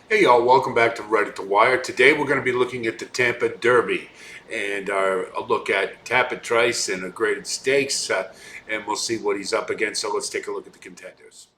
Hey y'all, welcome back to Right at the Wire. Today we're going to be looking at the Tampa Derby and a look at Tapit Trice and a graded stakes, and we'll see what he's up against. So let's take a look at the contenders.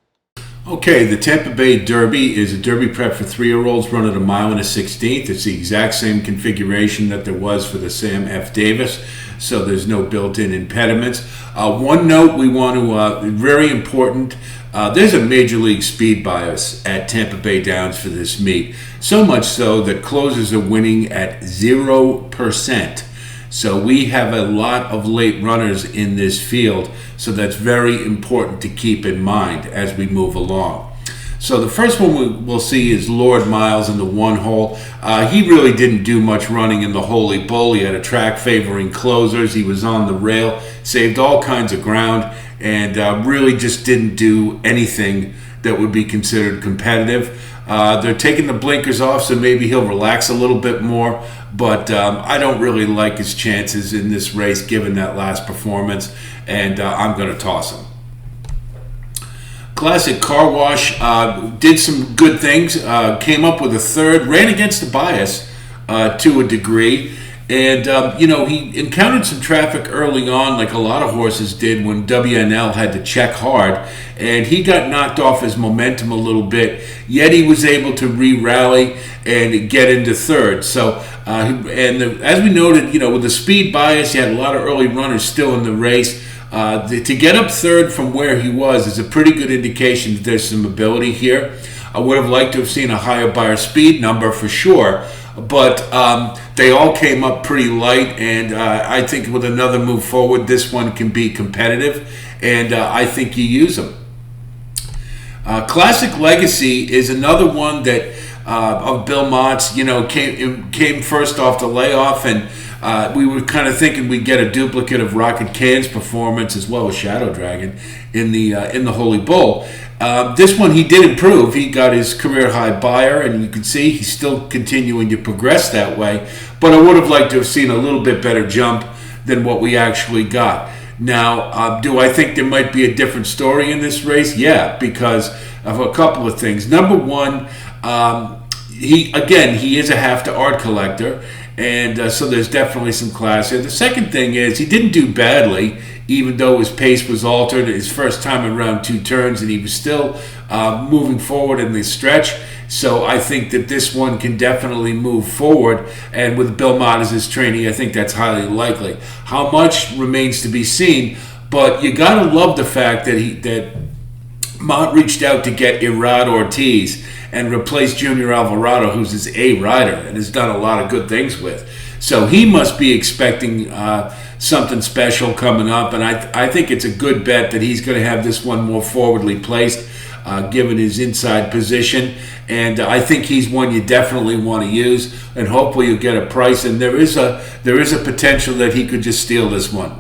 Okay, the Tampa Bay Derby is a derby prep for 3-year-olds run at a mile and a 16th. It's the exact same configuration that there was for the Sam F. Davis, so there's no built-in impediments. One note we want to, very important, there's a major league speed bias at Tampa Bay Downs for this meet. So much so that closers are winning at 0%. So we have a lot of late runners in this field, so that's very important to keep in mind as we move along. So the first one we'll see is Lord Miles in the one hole. He really didn't do much running in the Holy Bull. He had a track favoring closers. He was on the rail, saved all kinds of ground, and really just didn't do anything that would be considered competitive. They're taking the blinkers off, so maybe he'll relax a little bit more. But I don't really like his chances in this race given that last performance, and I'm going to toss him. Classic Car Wash did some good things, came up with a third, ran against the bias to a degree. And, he encountered some traffic early on, like a lot of horses did when WNL had to check hard. And he got knocked off his momentum a little bit, yet he was able to re-rally and get into third. So, as we noted, with the speed bias, you had a lot of early runners still in the race. To get up third from where he was is a pretty good indication that there's some ability here. I would have liked to have seen a higher buyer speed number for sure. But they all came up pretty light, and I think with another move forward, this one can be competitive, and I think you use them. Classic Legacy is another one that of Bill Mott's, came first off the layoff, and we were kind of thinking we'd get a duplicate of Rocket Can's performance as well as Shadow Dragon in the Holy Bull. This one he did improve. He got his career high buyer, and you can see he's still continuing to progress that way. But I would have liked to have seen a little bit better jump than what we actually got. Now, do I think there might be a different story in this race? Yeah, because of a couple of things. Number one, he is a half to art collector, and so there's definitely some class here. The second thing is he didn't do badly, even though his pace was altered his first time around 2 turns, and he was still moving forward in the stretch. So I think that this one can definitely move forward, and with Bill Mott as his trainee, I think that's highly likely. How much remains to be seen, but you gotta love the fact that Mott reached out to get Irad Ortiz and replace Junior Alvarado, who's his A rider and has done a lot of good things with. So he must be expecting something special coming up, and I think it's a good bet that he's going to have this one more forwardly placed, given his inside position. And I think he's one you definitely want to use, and hopefully you'll get a price. And there is a potential that he could just steal this one.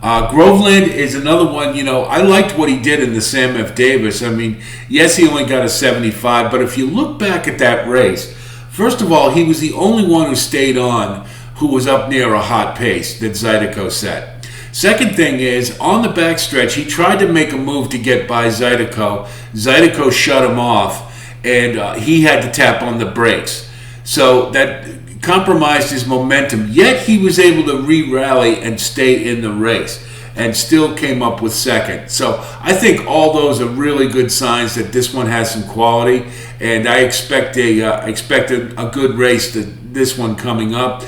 Groveland is another one. I liked what he did in the Sam F. Davis. I mean, yes, he only got a 75, but if you look back at that race, first of all, he was the only one who stayed on who was up near a hot pace that Zydeco set. Second thing is, on the backstretch, he tried to make a move to get by Zydeco. Zydeco shut him off, and he had to tap on the brakes. So that compromised his momentum, yet he was able to re-rally and stay in the race and still came up with second. So I think all those are really good signs that this one has some quality, and I expect a good race to this one coming up.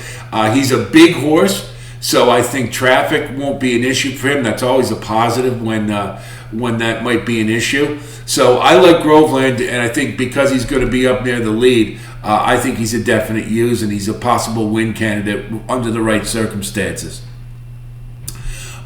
He's a big horse, so I think traffic won't be an issue for him. That's always a positive when that might be an issue. So I like Groveland, and I think because he's going to be up near the lead, I think he's a definite use, and he's a possible win candidate under the right circumstances.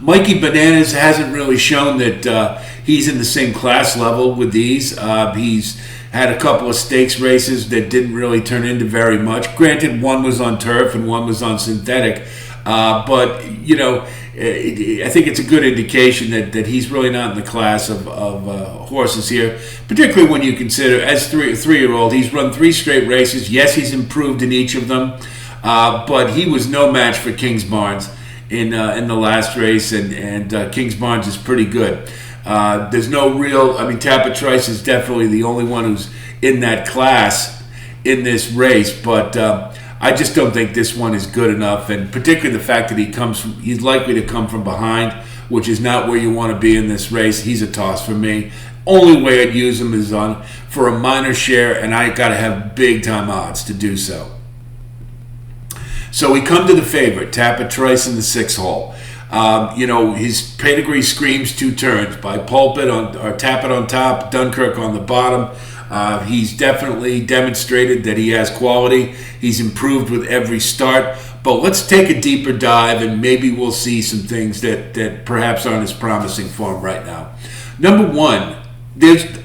Mikey Bananas hasn't really shown that he's in the same class level with these. He's had a couple of stakes races that didn't really turn into very much. Granted, one was on turf and one was on synthetic. But I think it's a good indication that he's really not in the class of horses here, particularly when you consider, as a three-year-old, he's run 3 straight races. Yes, he's improved in each of them, but he was no match for Kings Barnes in the last race, and Kings Barnes is pretty good. There's no real, Tapit Trice is definitely the only one who's in that class in this race, but I just don't think this one is good enough, and particularly the fact that he's likely to come from behind, which is not where you want to be in this race. He's a toss for me. Only way I'd use him is for a minor share, and I got to have big time odds to do so. So we come to the favorite, Tapit Trice in the 6th hole. His pedigree screams 2 turns by Pulpit or Tapit on top, Dunkirk on the bottom. He's definitely demonstrated that he has quality. He's improved with every start. But let's take a deeper dive, and maybe we'll see some things that perhaps aren't as promising for him right now. Number one,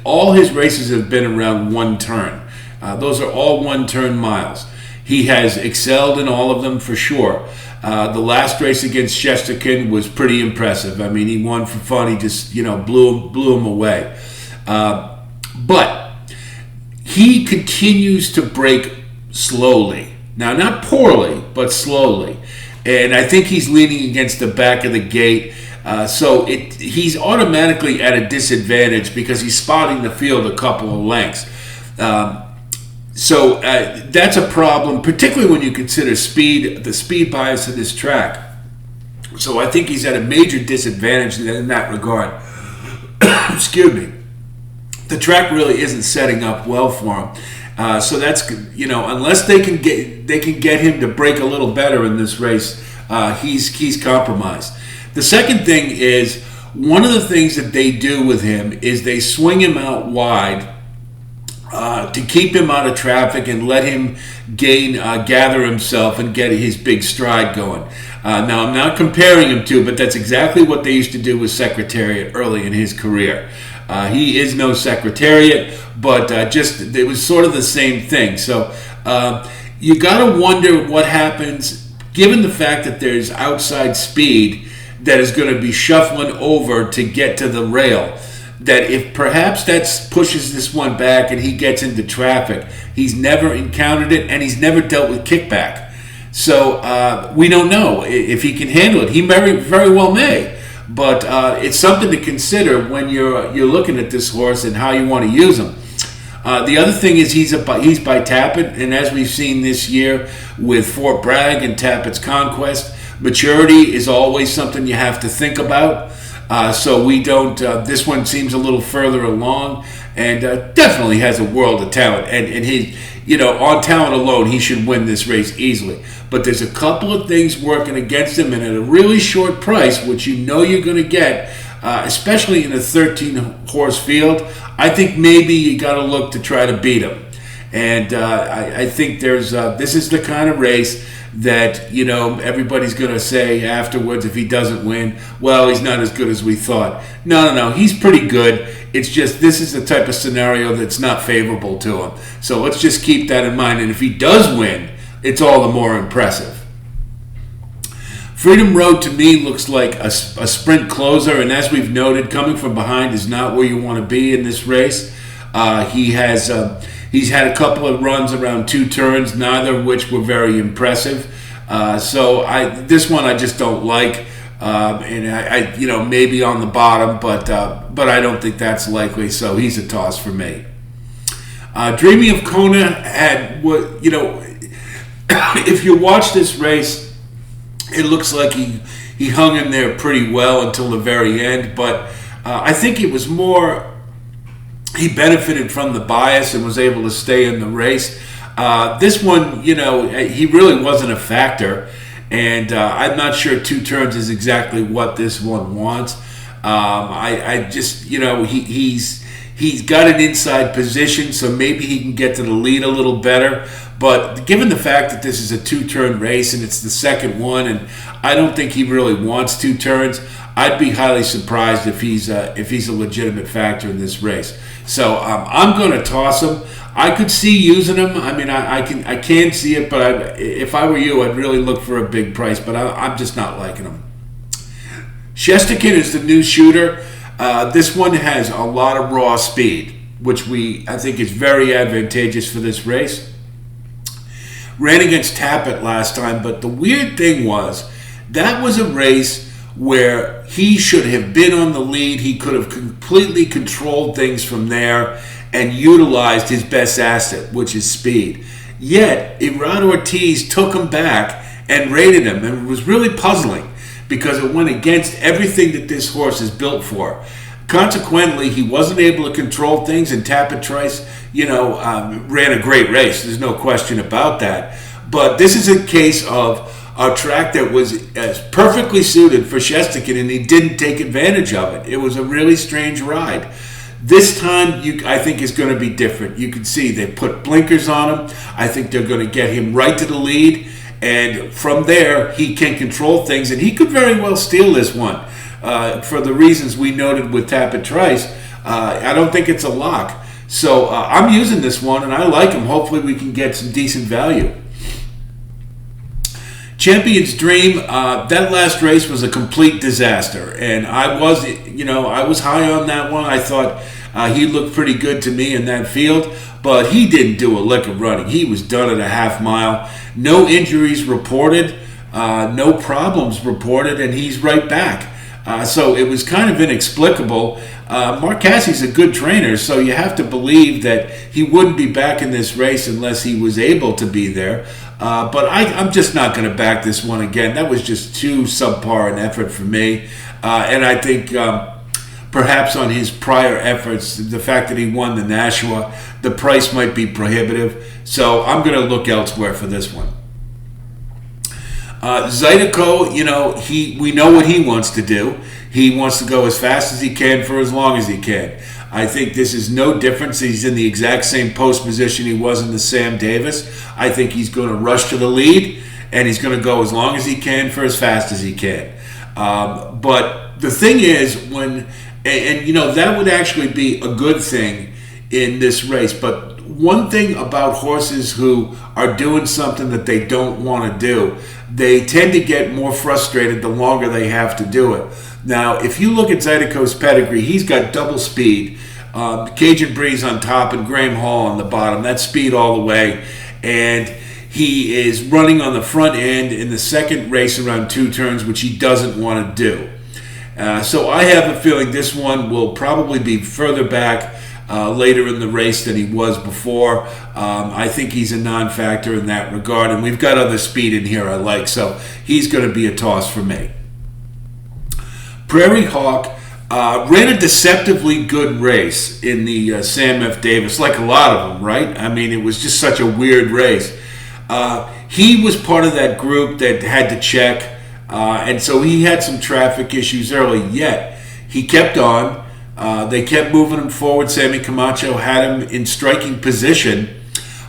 all his races have been around 1 turn. Those are all 1-turn miles. He has excelled in all of them for sure. The last race against Shezza Kid was pretty impressive. I mean, he won for fun. He just, blew him away. But he continues to break slowly. Now, not poorly, but slowly. And I think he's leaning against the back of the gate. So he's automatically at a disadvantage because he's spotting the field a couple of lengths. So that's a problem, particularly when you consider the speed bias of this track. So I think he's at a major disadvantage in that regard. Excuse me. The track really isn't setting up well for him. So that's, unless they can get him to break a little better in this race, he's compromised. The second thing is, one of the things that they do with him is they swing him out wide to keep him out of traffic and let him gather himself and get his big stride going. Now, I'm not comparing him to, but that's exactly what they used to do with Secretariat early in his career. He is no Secretariat, but it was sort of the same thing. So you got to wonder what happens, given the fact that there's outside speed that is going to be shuffling over to get to the rail, that if perhaps that pushes this one back and he gets into traffic. He's never encountered it, and he's never dealt with kickback. So we don't know if he can handle it. He very well may, but it's something to consider when you're looking at this horse and how you want to use him. The other thing is he's by Tapit, and as we've seen this year with Fort Bragg and Tapit's Conquest, maturity is always something you have to think about. So we don't. This one seems a little further along, and definitely has a world of talent. And he, on talent alone, he should win this race easily. But there's a couple of things working against him, and at a really short price, which you're going to get, especially in a 13-horse field. I think maybe you got to look to try to beat him. And I think this is the kind of race that everybody's going to say afterwards, if he doesn't win, well, he's not as good as we thought. No, he's pretty good. It's just this is the type of scenario that's not favorable to him. So let's just keep that in mind. And if he does win, it's all the more impressive. Freedom Road to me looks like a sprint closer, and as we've noted, coming from behind is not where you want to be in this race. He's had a couple of runs around 2 turns, neither of which were very impressive. So this one I just don't like, and I maybe on the bottom, but I don't think that's likely. So he's a toss for me. Dreaming of Kona had if you watch this race, it looks like he hung in there pretty well until the very end. But I think it was more. He benefited from the bias and was able to stay in the race. This one, he really wasn't a factor, and I'm not sure 2 turns is exactly what this one wants. I just, he's got an inside position, so maybe he can get to the lead a little better. But given the fact that this is a 2-turn race and it's the second one, and I don't think he really wants 2 turns, I'd be highly surprised if he's a legitimate factor in this race. So I'm going to toss him. I could see using him. I mean, I can see it, but if I were you, I'd really look for a big price. But I'm just not liking him. Shezza Kid is the new shooter. This one has a lot of raw speed, which I think is very advantageous for this race. Ran against Tapit last time, but the weird thing was that was a race where he should have been on the lead. He could have completely controlled things from there, and utilized his best asset, which is speed. Yet, Iran Ortiz took him back and rated him, and it was really puzzling because it went against everything that this horse is built for. Consequently, he wasn't able to control things, and Tapit Trice, ran a great race. There's no question about that. But this is a case of a track that was perfectly suited for Shezza Kid, and he didn't take advantage of it. It was a really strange ride. This time, I think, is going to be different. You can see they put blinkers on him. I think they're going to get him right to the lead, and from there, he can control things, and he could very well steal this one. For the reasons we noted with Tapit Trice, I don't think it's a lock. So I'm using this one, and I like him. Hopefully we can get some decent value. Champion's Dream, that last race was a complete disaster. And I was high on that one. I thought he looked pretty good to me in that field, but he didn't do a lick of running. He was done at a half mile. No injuries reported, no problems reported, and he's right back. So it was kind of inexplicable. Mark Cassie's a good trainer, so you have to believe that he wouldn't be back in this race unless he was able to be there. But I'm just not going to back this one again. That was just too subpar an effort for me. And I think perhaps on his prior efforts, the fact that he won the Nashua, the price might be prohibitive. So I'm going to look elsewhere for this one. Zydeco, we know what he wants to do. He wants to go as fast as he can for as long as he can. I think this is no difference. He's in the exact same post position he was in the Sam Davis. I think he's going to rush to the lead, and he's going to go as long as he can for as fast as he can. But the thing is, that would actually be a good thing in this race. But one thing about horses who are doing something that they don't want to do, they tend to get more frustrated the longer they have to do it. Now, if you look at Zydeco's pedigree, he's got double speed, Cajun Breeze on top and Graham Hall on the bottom. That's speed all the way. And he is running on the front end in the second race around 2 turns, which he doesn't want to do. So I have a feeling this one will probably be further back later in the race than he was before. I think he's a non-factor in that regard, and we've got other speed in here I like, so he's going to be a toss for me. Prairie Hawk ran a deceptively good race in the Sam F. Davis, like a lot of them, right? I mean, it was just such a weird race. He was part of that group that had to check, and so he had some traffic issues early, yet he kept on. They kept moving him forward. Sammy Camacho had him in striking position,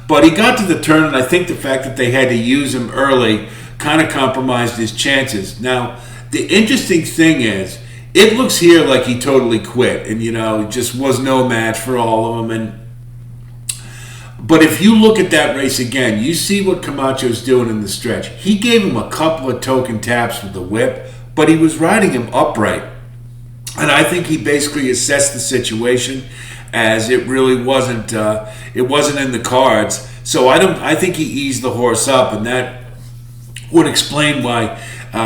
but he got to the turn, and I think the fact that they had to use him early kind of compromised his chances. Now, the interesting thing is, it looks here like he totally quit, and just was no match for all of them. But if you look at that race again, you see what Camacho's doing in the stretch. He gave him a couple of token taps with the whip, but he was riding him upright. And I think he basically assessed the situation as it really wasn't. It wasn't in the cards. So I think he eased the horse up, and that would explain why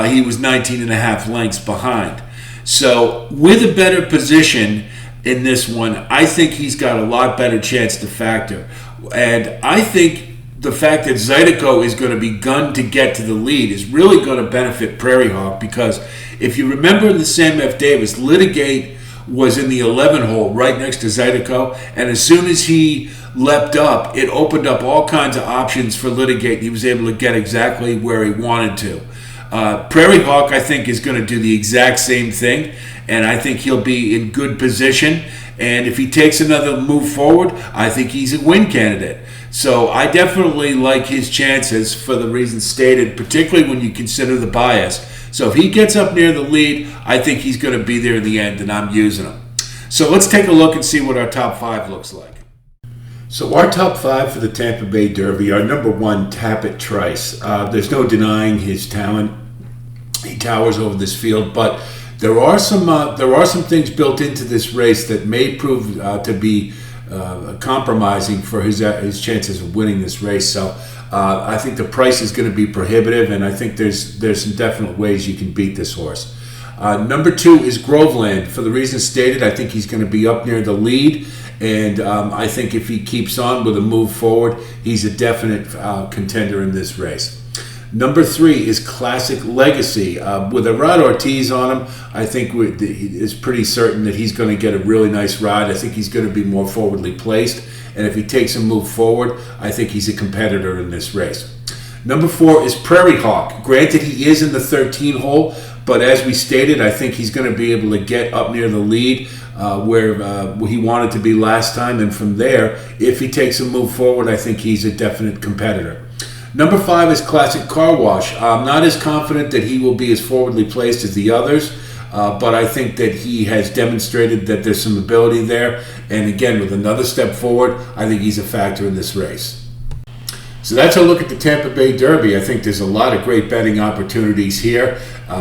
he was 19 and a half lengths behind. So with a better position in this one, I think he's got a lot better chance to factor. And I think the fact that Zydeco is going to be gunned to get to the lead is really going to benefit Prairie Hawk, because if you remember in the Sam F. Davis, Litigate was in the 11 hole right next to Zydeco, and as soon as he leapt up, it opened up all kinds of options for Litigate. He was able to get exactly where he wanted to. Prairie Hawk, I think, is going to do the exact same thing, and I think he'll be in good position. And if he takes another move forward, I think he's a win candidate. So I definitely like his chances for the reasons stated, particularly when you consider the bias. So if he gets up near the lead, I think he's going to be there in the end, and I'm using him. So let's take a look and see what our top 5 looks like. So our top 5 for the Tampa Bay Derby are number 1, Tapit Trice. There's no denying his talent. He towers over this field, but there are some things built into this race that may prove to be compromising for his chances of winning this race. So I think the price is going to be prohibitive, and I think there's some definite ways you can beat this horse. Number 2 is Groveland. For the reasons stated, I think he's going to be up near the lead, And I think if he keeps on with a move forward, he's a definite contender in this race. Number 3 is Classic Legacy. With a Rod Ortiz on him, I think it's pretty certain that he's going to get a really nice ride. I think he's going to be more forwardly placed. And if he takes a move forward, I think he's a competitor in this race. Number 4 is Prairie Hawk. Granted, he is in the 13 hole, but as we stated, I think he's going to be able to get up near the lead where he wanted to be last time. And from there, if he takes a move forward, I think he's a definite competitor. Number 5 is Classic Car Wash. I'm not as confident that he will be as forwardly placed as the others, but I think that he has demonstrated that there's some ability there. And again, with another step forward, I think he's a factor in this race. So that's a look at the Tampa Bay Derby. I think there's a lot of great betting opportunities here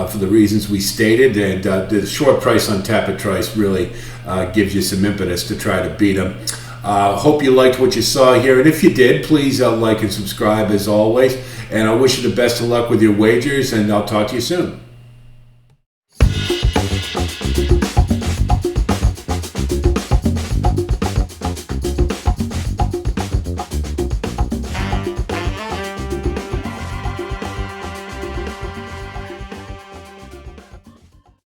for the reasons we stated, and the short price on Tapit Trice really gives you some impetus to try to beat him. Hope you liked what you saw here, and if you did, please like and subscribe as always. And I wish you the best of luck with your wagers, and I'll talk to you soon.